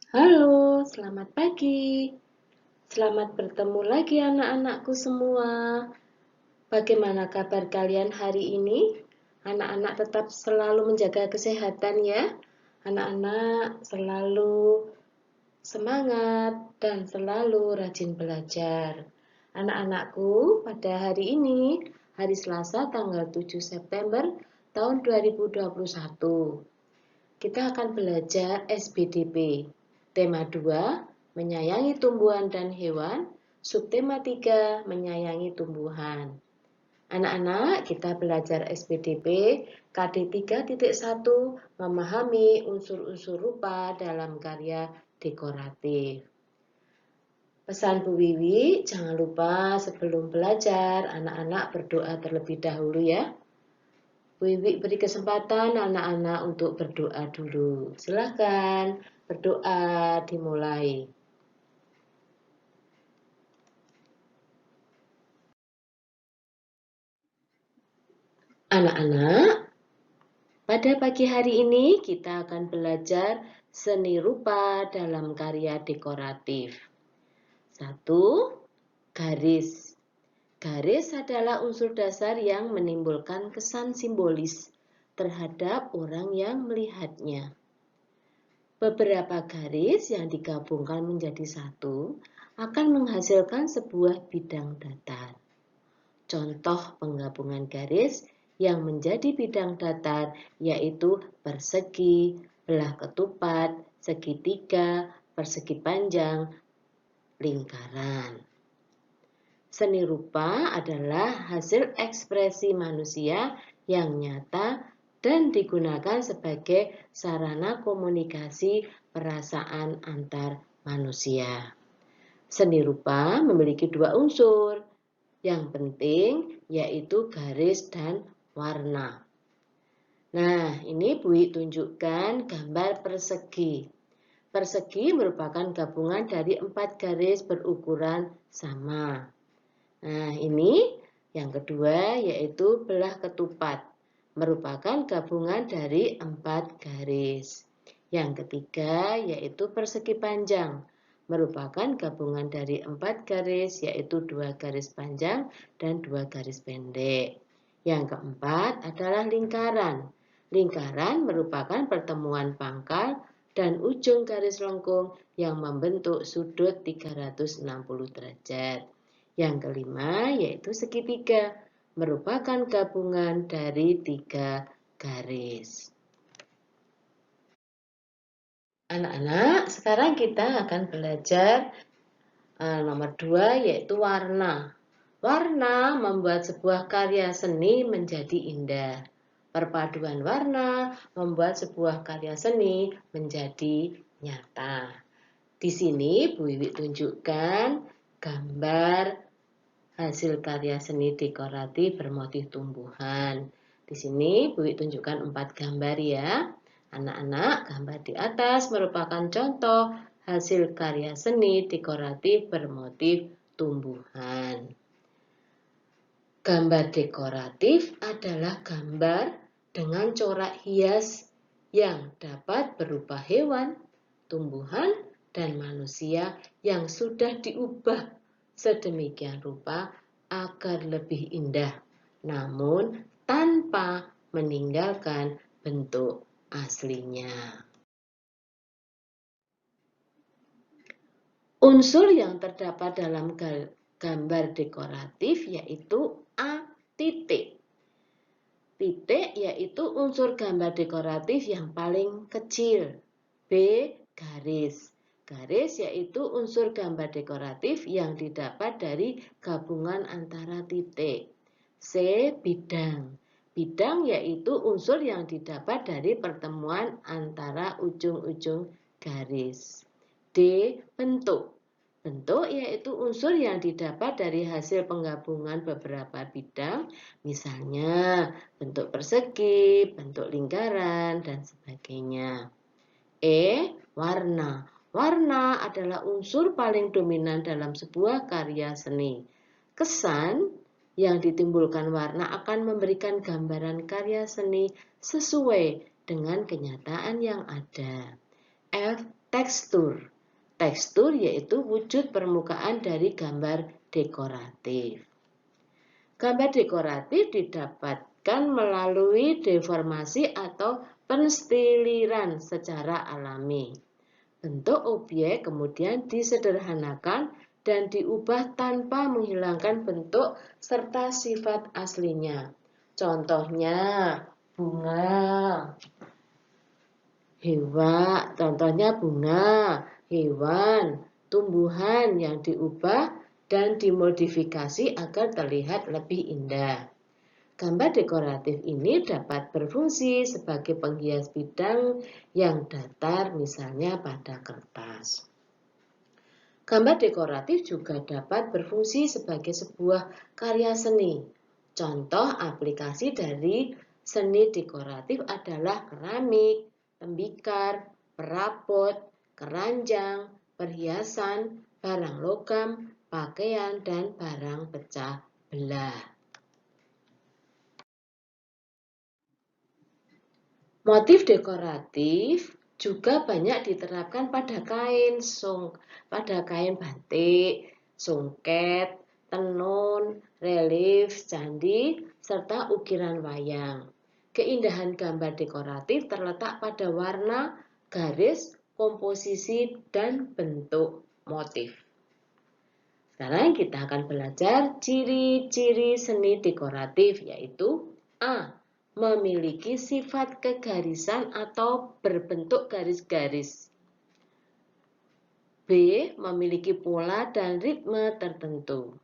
Halo, selamat pagi. Selamat bertemu lagi anak-anakku semua. Bagaimana kabar kalian hari ini? Anak-anak tetap selalu menjaga kesehatan ya. Anak-anak selalu semangat dan selalu rajin belajar. Anak-anakku, pada hari ini, hari Selasa tanggal 7 September tahun 2021. Kita akan belajar SBDP. Tema 2, menyayangi tumbuhan dan hewan. Subtema 3, menyayangi tumbuhan. Anak-anak, kita belajar SBDP KD 3.1, memahami unsur-unsur rupa dalam karya dekoratif. Pesan Bu Wiwi, jangan lupa sebelum belajar, anak-anak berdoa terlebih dahulu ya. Wiwi beri kesempatan anak-anak untuk berdoa dulu. Silakan berdoa dimulai. Anak-anak, pada pagi hari ini kita akan belajar seni rupa dalam karya dekoratif. 1. Garis. Garis adalah unsur dasar yang menimbulkan kesan simbolis terhadap orang yang melihatnya. Beberapa garis yang digabungkan menjadi satu akan menghasilkan sebuah bidang datar. Contoh penggabungan garis yang menjadi bidang datar yaitu persegi, belah ketupat, segitiga, persegi panjang, lingkaran. Seni rupa adalah hasil ekspresi manusia yang nyata dan digunakan sebagai sarana komunikasi perasaan antar manusia. Seni rupa memiliki dua unsur yang penting, yaitu garis dan warna. Nah, ini Bu tunjukkan gambar persegi. Persegi merupakan gabungan dari 4 garis berukuran sama. Nah, ini yang kedua yaitu belah ketupat, merupakan gabungan dari 4 garis. Yang ketiga yaitu persegi panjang, merupakan gabungan dari 4 garis yaitu 2 garis panjang dan 2 garis pendek. Yang keempat adalah lingkaran. Lingkaran merupakan pertemuan pangkal dan ujung garis lengkung yang membentuk sudut 360 derajat. Yang kelima yaitu segitiga, merupakan gabungan dari 3 garis. Anak-anak, sekarang kita akan belajar nomor 2 yaitu warna. Warna membuat sebuah karya seni menjadi indah. Perpaduan warna membuat sebuah karya seni menjadi nyata. Di sini Bu Wiwi tunjukkan gambar hasil karya seni dekoratif bermotif tumbuhan. Di sini Bu Wiwi tunjukkan 4 gambar ya. Anak-anak, gambar di atas merupakan contoh hasil karya seni dekoratif bermotif tumbuhan. Gambar dekoratif adalah gambar dengan corak hias yang dapat berupa hewan, tumbuhan, dan manusia yang sudah diubah sedemikian rupa agar lebih indah, namun tanpa meninggalkan bentuk aslinya. Unsur yang terdapat dalam gambar dekoratif yaitu A titik. Titik yaitu unsur gambar dekoratif yang paling kecil. B garis. Garis yaitu unsur gambar dekoratif yang didapat dari gabungan antara titik. C bidang. Bidang yaitu unsur yang didapat dari pertemuan antara ujung-ujung garis. D bentuk. Bentuk yaitu unsur yang didapat dari hasil penggabungan beberapa bidang, misalnya bentuk persegi, bentuk lingkaran, dan sebagainya. E. Warna. Warna adalah unsur paling dominan dalam sebuah karya seni. Kesan yang ditimbulkan warna akan memberikan gambaran karya seni sesuai dengan kenyataan yang ada. F. Tekstur. Tekstur yaitu wujud permukaan dari gambar dekoratif. Gambar dekoratif didapatkan melalui deformasi atau penstiliran secara alami. Bentuk objek kemudian disederhanakan dan diubah tanpa menghilangkan bentuk serta sifat aslinya. Contohnya bunga, hewan, tumbuhan yang diubah dan dimodifikasi agar terlihat lebih indah. Gambar dekoratif ini dapat berfungsi sebagai penghias bidang yang datar, misalnya pada kertas. Gambar dekoratif juga dapat berfungsi sebagai sebuah karya seni. Contoh aplikasi dari seni dekoratif adalah keramik, tembikar, perabot, keranjang, perhiasan, barang logam, pakaian, dan barang pecah belah. Motif dekoratif juga banyak diterapkan pada kain batik, songket, tenun, relief, candi, serta ukiran wayang. Keindahan gambar dekoratif terletak pada warna, garis, komposisi, dan bentuk motif. Sekarang kita akan belajar ciri-ciri seni dekoratif, yaitu A. Memiliki sifat kegarisan atau berbentuk garis-garis. B. Memiliki pola dan ritme tertentu.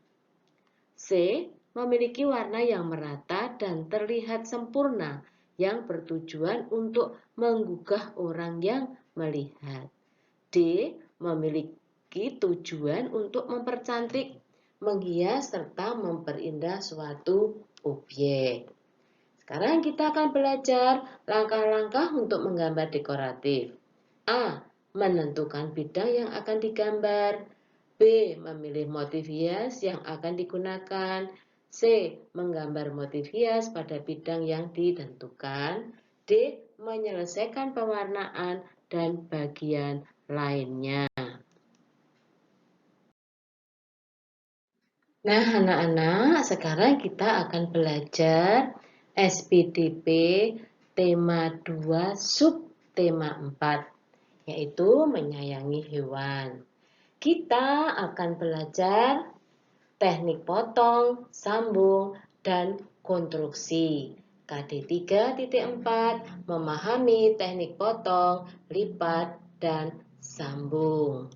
C. Memiliki warna yang merata dan terlihat sempurna yang bertujuan untuk menggugah orang yang melihat. D. Memiliki tujuan untuk mempercantik, menghias, serta memperindah suatu objek. Sekarang kita akan belajar langkah-langkah untuk menggambar dekoratif. A. Menentukan bidang yang akan digambar. B. Memilih motif hias yang akan digunakan. C. Menggambar motif hias pada bidang yang ditentukan. D. Menyelesaikan pewarnaan dan bagian lainnya. Nah, anak-anak, sekarang kita akan belajar SPDP tema 2 subtema 4, yaitu menyayangi hewan. Kita akan belajar teknik potong, sambung, dan konstruksi. KD 3.4 memahami teknik potong, lipat, dan sambung.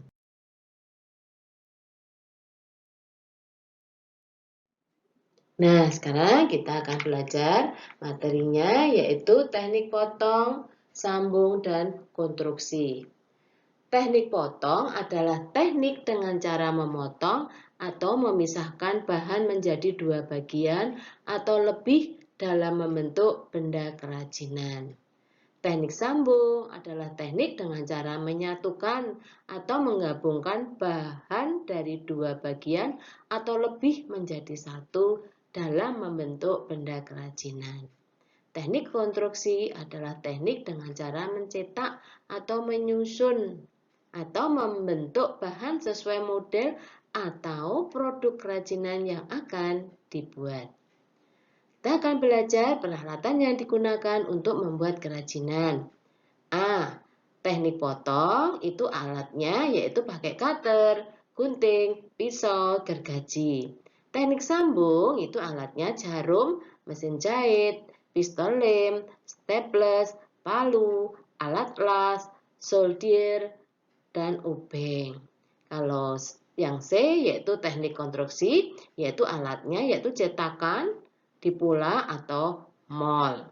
Nah, sekarang kita akan belajar materinya, yaitu teknik potong, sambung, dan konstruksi. Teknik potong adalah teknik dengan cara memotong atau memisahkan bahan menjadi dua bagian atau lebih dalam membentuk benda kerajinan. Teknik sambung adalah teknik dengan cara menyatukan atau menggabungkan bahan dari dua bagian atau lebih menjadi satu dalam membentuk benda kerajinan. Teknik konstruksi adalah teknik dengan cara mencetak atau menyusun atau membentuk bahan sesuai model atau produk kerajinan yang akan dibuat. Kita akan belajar peralatan yang digunakan untuk membuat kerajinan. A. Teknik potong itu alatnya yaitu pakai cutter, gunting, pisau, gergaji. Teknik sambung itu alatnya jarum, mesin jahit, pistol lem, staples, palu, alat las, solder, dan obeng. Kalau yang C yaitu teknik konstruksi, yaitu alatnya yaitu cetakan, dipula, atau mold.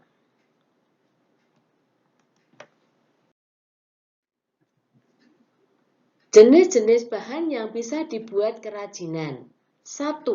Jenis-jenis bahan yang bisa dibuat kerajinan. 1.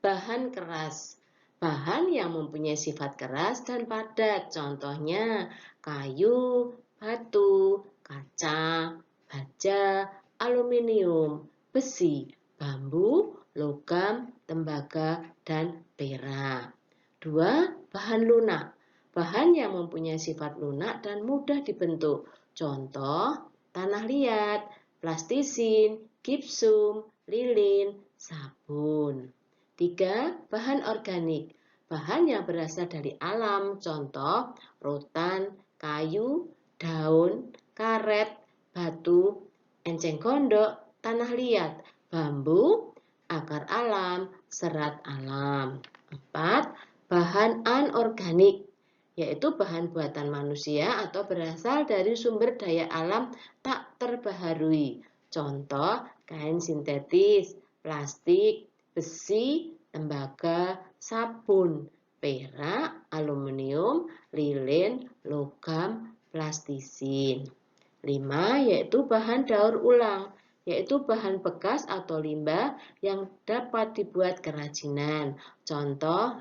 Bahan keras. Bahan yang mempunyai sifat keras dan padat. Contohnya kayu, batu, kaca, baja, aluminium, besi, bambu, logam, tembaga, dan perak. 2. Bahan lunak. Bahan yang mempunyai sifat lunak dan mudah dibentuk. Contoh tanah liat, plastisin, gipsum, lilin, sabun. 3. Bahan organik. Bahan yang berasal dari alam, contoh rotan, kayu, daun, karet, batu, enceng gondok, tanah liat, bambu, akar alam, serat alam. 4. Bahan anorganik, yaitu bahan buatan manusia atau berasal dari sumber daya alam tak terbaharui. Contoh, kain sintetis, plastik, besi, tembaga, sabun, perak, aluminium, lilin, logam, plastisin. 5. Yaitu bahan daur ulang, yaitu bahan bekas atau limbah yang dapat dibuat kerajinan. Contoh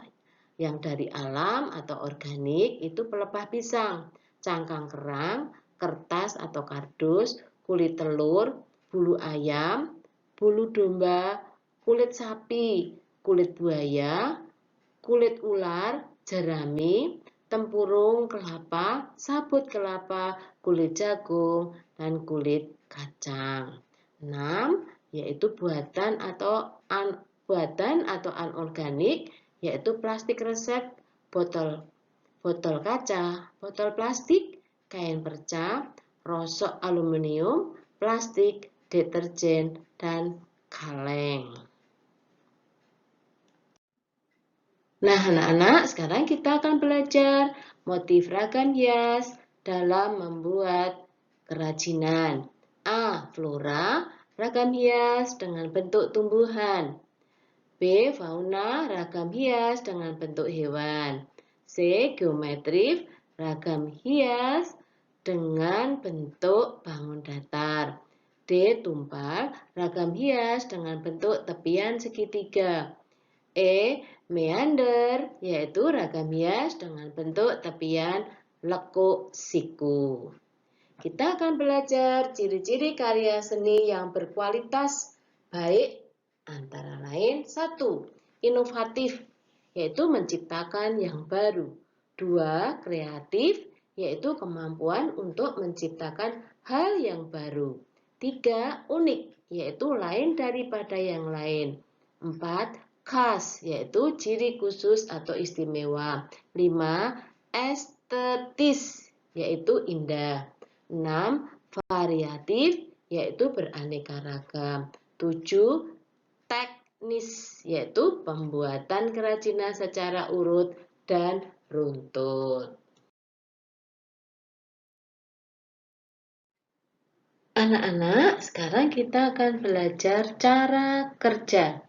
yang dari alam atau organik itu pelepah pisang, cangkang kerang, kertas atau kardus, kulit telur, bulu ayam, bulu domba, kulit sapi, kulit buaya, kulit ular, jerami, tempurung kelapa, sabut kelapa, kulit jagung, dan kulit kacang. 6. Yaitu buatan atau anorganik, yaitu plastik resep, botol kaca, botol plastik, kain perca, rosok aluminium, plastik, deterjen, dan kaleng. Nah, anak-anak, sekarang kita akan belajar motif ragam hias dalam membuat kerajinan. A. Flora, ragam hias dengan bentuk tumbuhan. B. Fauna, ragam hias dengan bentuk hewan. C. Geometrik, ragam hias dengan bentuk bangun datar. D. Tumpal, ragam hias dengan bentuk tepian segitiga. E. Meander, yaitu ragam hias dengan bentuk tepian lekuk siku. Kita akan belajar ciri-ciri karya seni yang berkualitas baik, antara lain 1. Inovatif, yaitu menciptakan yang baru. 2. Kreatif, yaitu kemampuan untuk menciptakan hal yang baru. 3. Unik, yaitu lain daripada yang lain. 4. Khas, yaitu ciri khusus atau istimewa. 5. Estetis, yaitu indah. 6. Variatif, yaitu beraneka ragam. 7. Teknis, yaitu pembuatan kerajinan secara urut dan runtut. Anak-anak, sekarang kita akan belajar cara kerja.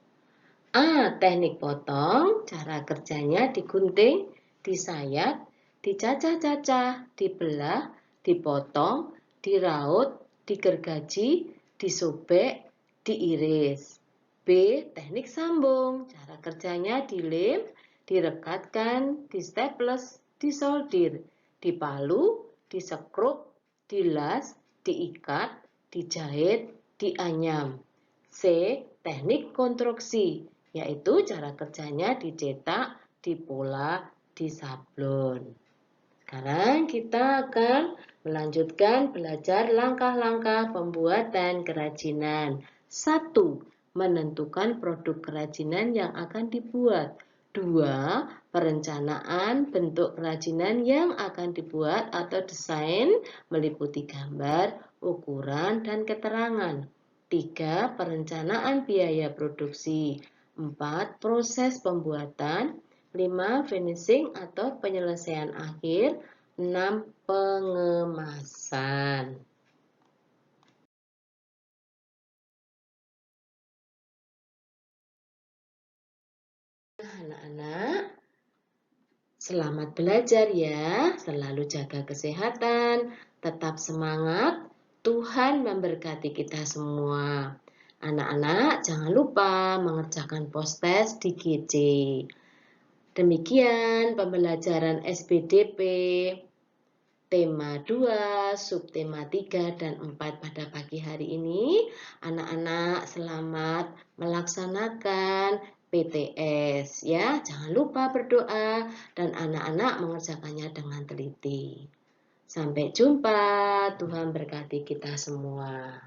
A. Teknik potong, cara kerjanya digunting, disayat, dicacah-cacah, dibelah, dipotong, diraut, digergaji, disobek, diiris. B. Teknik sambung, cara kerjanya dilem, direkatkan, distaples, disolder, dipalu, disekrup, dilas, diikat, dijahit, dianyam. C. Teknik konstruksi, yaitu cara kerjanya dicetak, dipola, disablon. Sekarang kita akan melanjutkan belajar langkah-langkah pembuatan kerajinan. 1. Menentukan produk kerajinan yang akan dibuat. 2. Perencanaan bentuk kerajinan yang akan dibuat atau desain meliputi gambar, ukuran, dan keterangan. 3. Perencanaan biaya produksi. 4. Proses pembuatan. 5. Finishing atau penyelesaian akhir. 6. Pengemasan. Anak-anak, selamat belajar ya. Selalu jaga kesehatan, tetap semangat. Tuhan memberkati kita semua. Anak-anak, jangan lupa mengerjakan post-test di GC. Demikian pembelajaran SPDP tema 2, subtema 3 dan 4 pada pagi hari ini. Anak-anak selamat melaksanakan PTS ya. Jangan lupa berdoa dan anak-anak mengerjakannya dengan teliti. Sampai jumpa, Tuhan berkati kita semua.